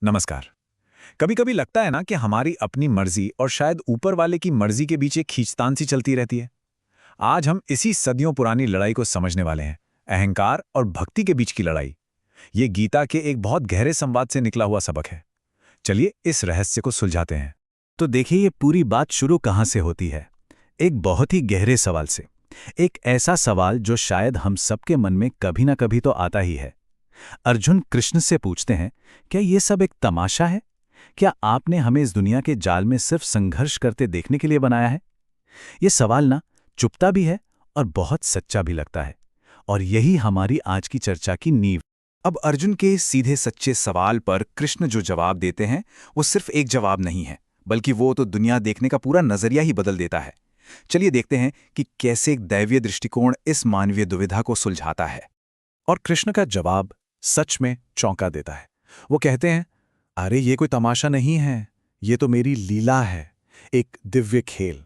नमस्कार। कभी कभी लगता है ना कि हमारी अपनी मर्जी और शायद ऊपर वाले की मर्जी के बीच एक खींचतान सी चलती रहती है। आज हम इसी सदियों पुरानी लड़ाई को समझने वाले हैं, अहंकार और भक्ति के बीच की लड़ाई। ये गीता के एक बहुत गहरे संवाद से निकला हुआ सबक है। चलिए इस रहस्य को सुलझाते हैं। तो देखिए, ये पूरी बात शुरू कहाँ से होती है। एक बहुत ही गहरे सवाल से। एक ऐसा सवाल जो शायद हम सबके मन में कभी ना कभी तो आता ही है। अर्जुन कृष्ण से पूछते हैं, क्या ये सब एक तमाशा है? क्या आपने हमें इस दुनिया के जाल में सिर्फ संघर्ष करते देखने के लिए बनाया है? ये सवाल ना चुपता भी है और बहुत सच्चा भी लगता है। और यही हमारी आज की चर्चा की नींव। अब अर्जुन के इस सीधे सच्चे सवाल पर कृष्ण जो जवाब देते हैं वो सिर्फ एक जवाब नहीं है, बल्कि वो तो दुनिया देखने का पूरा नजरिया ही बदल देता है। चलिए देखते हैं कि कैसे एक दैवीय दृष्टिकोण इस मानवीय दुविधा को सुलझाता है। और कृष्ण का जवाब सच में चौंका देता है। वो कहते हैं, अरे ये कोई तमाशा नहीं है, ये तो मेरी लीला है, एक दिव्य खेल।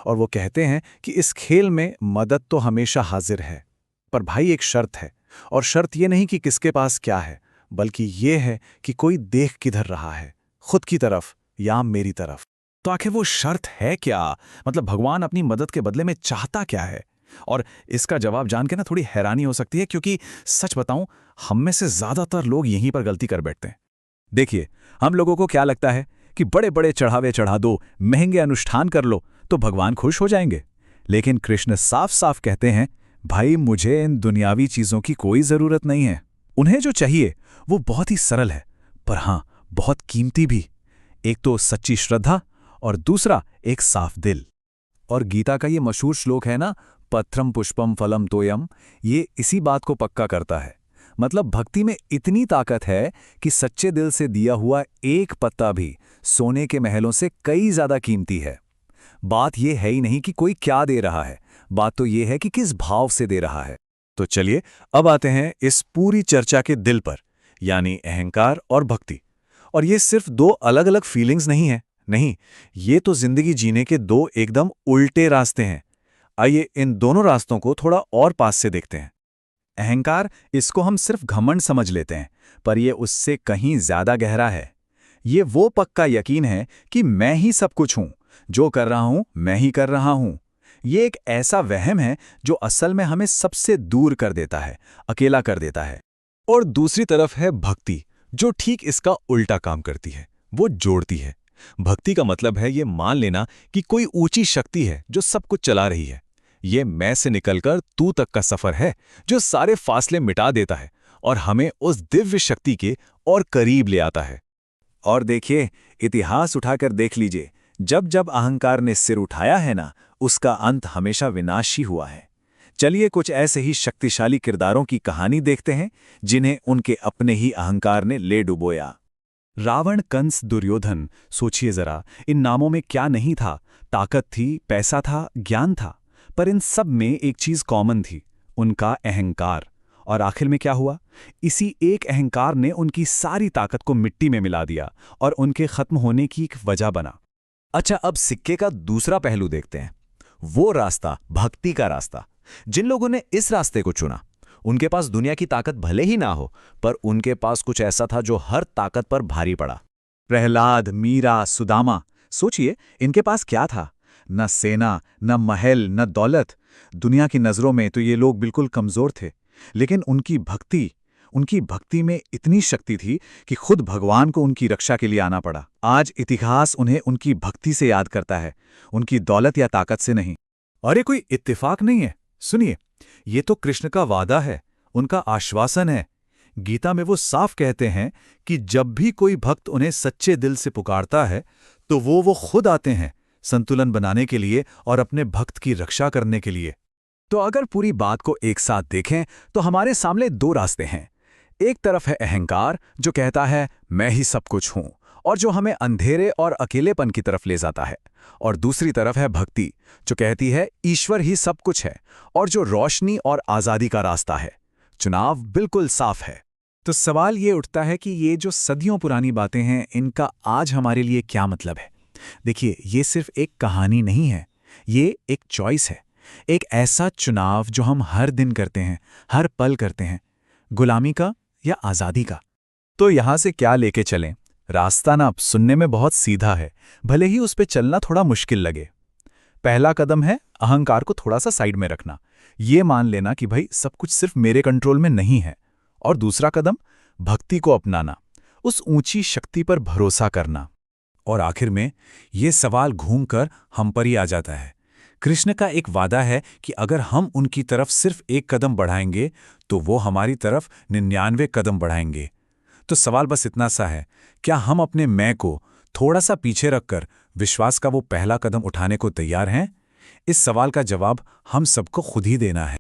और वो कहते हैं कि इस खेल में मदद तो हमेशा हाजिर है, पर भाई एक शर्त है। और शर्त ये नहीं कि किसके पास क्या है, बल्कि ये है कि कोई देख किधर रहा है, खुद की तरफ या मेरी तरफ। तो आखिर वो शर्त है क्या? मतलब भगवान अपनी मदद के बदले में चाहता क्या है? और इसका जवाब जान के ना थोड़ी हैरानी हो सकती है, क्योंकि सच बताऊं, हम में से ज्यादातर लोग यहीं पर गलती कर बैठते हैं। देखिए, हम लोगों को क्या लगता है कि बड़े बड़े चढ़ावे चढ़ा दो, महंगे अनुष्ठान कर लो तो भगवान खुश हो जाएंगे। लेकिन कृष्ण साफ साफ कहते हैं, भाई मुझे इन दुनियावी चीजों की कोई जरूरत नहीं है। उन्हें जो चाहिए वो बहुत ही सरल है, पर हां बहुत कीमती भी। एक तो सच्ची श्रद्धा और दूसरा एक साफ दिल। और गीता का ये मशहूर श्लोक है ना, पत्रम पुष्पम फलम तोयम, ये इसी बात को पक्का करता है। मतलब भक्ति में इतनी ताकत है कि सच्चे दिल से दिया हुआ एक पत्ता भी सोने के महलों से कई ज्यादा कीमती है। बात यह है ही नहीं कि कोई क्या दे रहा है, बात तो यह है कि किस भाव से दे रहा है। तो चलिए अब आते हैं इस पूरी चर्चा के दिल पर, यानी अहंकार और भक्ति। और ये सिर्फ दो अलग अलग फीलिंग्स नहीं है, नहीं, ये तो जिंदगी जीने के दो एकदम उल्टे रास्ते हैं। आइए इन दोनों रास्तों को थोड़ा और पास से देखते हैं। अहंकार, इसको हम सिर्फ घमंड समझ लेते हैं, पर यह उससे कहीं ज्यादा गहरा है। ये वो पक्का यकीन है कि मैं ही सब कुछ हूं, जो कर रहा हूं मैं ही कर रहा हूं। ये एक ऐसा वहम है जो असल में हमें सबसे दूर कर देता है, अकेला कर देता है। और दूसरी तरफ है भक्ति, जो ठीक इसका उल्टा काम करती है, वो जोड़ती है। भक्ति का मतलब है ये मान लेना कि कोई ऊंची शक्ति है जो सब कुछ चला रही है। ये मैं से निकलकर तू तक का सफर है जो सारे फासले मिटा देता है और हमें उस दिव्य शक्ति के और करीब ले आता है। और देखिए, इतिहास उठाकर देख लीजिए, जब जब अहंकार ने सिर उठाया है ना, उसका अंत हमेशा विनाशी हुआ है। चलिए कुछ ऐसे ही शक्तिशाली किरदारों की कहानी देखते हैं जिन्हें उनके अपने ही अहंकार ने ले डुबोया। रावण, कंस, दुर्योधन, सोचिए जरा, इन नामों में क्या नहीं था? ताकत थी, पैसा था, ज्ञान था, पर इन सब में एक चीज कॉमन थी, उनका अहंकार। और आखिर में क्या हुआ? इसी एक अहंकार ने उनकी सारी ताकत को मिट्टी में मिला दिया और उनके खत्म होने की एक वजह बना। अच्छा, अब सिक्के का दूसरा पहलू देखते हैं, वो रास्ता, भक्ति का रास्ता। जिन लोगों ने इस रास्ते को चुना, उनके पास दुनिया की ताकत भले ही ना हो, पर उनके पास कुछ ऐसा था जो हर ताकत पर भारी पड़ा। प्रहलाद, मीरा, सुदामा, सोचिए इनके पास क्या था? न सेना, न महल, न दौलत। दुनिया की नजरों में तो ये लोग बिल्कुल कमजोर थे, लेकिन उनकी भक्ति में इतनी शक्ति थी कि खुद भगवान को उनकी रक्षा के लिए आना पड़ा। आज इतिहास उन्हें उनकी भक्ति से याद करता है, उनकी दौलत या ताकत से नहीं। और ये कोई इत्तेफाक नहीं है, सुनिए, ये तो कृष्ण का वादा है, उनका आश्वासन है। गीता में वो साफ कहते हैं कि जब भी कोई भक्त उन्हें सच्चे दिल से पुकारता है तो वो खुद आते हैं, संतुलन बनाने के लिए और अपने भक्त की रक्षा करने के लिए। तो अगर पूरी बात को एक साथ देखें तो हमारे सामने दो रास्ते हैं। एक तरफ है अहंकार, जो कहता है मैं ही सब कुछ हूं और जो हमें अंधेरे और अकेलेपन की तरफ ले जाता है। और दूसरी तरफ है भक्ति, जो कहती है ईश्वर ही सब कुछ है और जो रोशनी और आजादी का रास्ता है। चुनाव बिल्कुल साफ है। तो सवाल ये उठता है कि ये जो सदियों पुरानी बातें हैं, इनका आज हमारे लिए क्या मतलब है? देखिए, ये सिर्फ एक कहानी नहीं है, ये एक चॉइस है, एक ऐसा चुनाव जो हम हर दिन करते हैं, हर पल करते हैं, गुलामी का या आजादी का। तो यहां से क्या लेके चलें? रास्ता ना सुनने में बहुत सीधा है, भले ही उस पे चलना थोड़ा मुश्किल लगे। पहला कदम है अहंकार को थोड़ा सा साइड में रखना, ये मान लेना कि भाई सब कुछ सिर्फ मेरे कंट्रोल में नहीं है। और दूसरा कदम भक्ति को अपनाना, उस ऊंची शक्ति पर भरोसा करना। और आखिर में ये सवाल घूमकर हम पर ही आ जाता है। कृष्ण का एक वादा है कि अगर हम उनकी तरफ सिर्फ एक कदम बढ़ाएंगे तो वो हमारी तरफ 99 कदम बढ़ाएंगे। तो सवाल बस इतना सा है, क्या हम अपने मैं को थोड़ा सा पीछे रखकर विश्वास का वो पहला कदम उठाने को तैयार हैं? इस सवाल का जवाब हम सबको खुद ही देना है।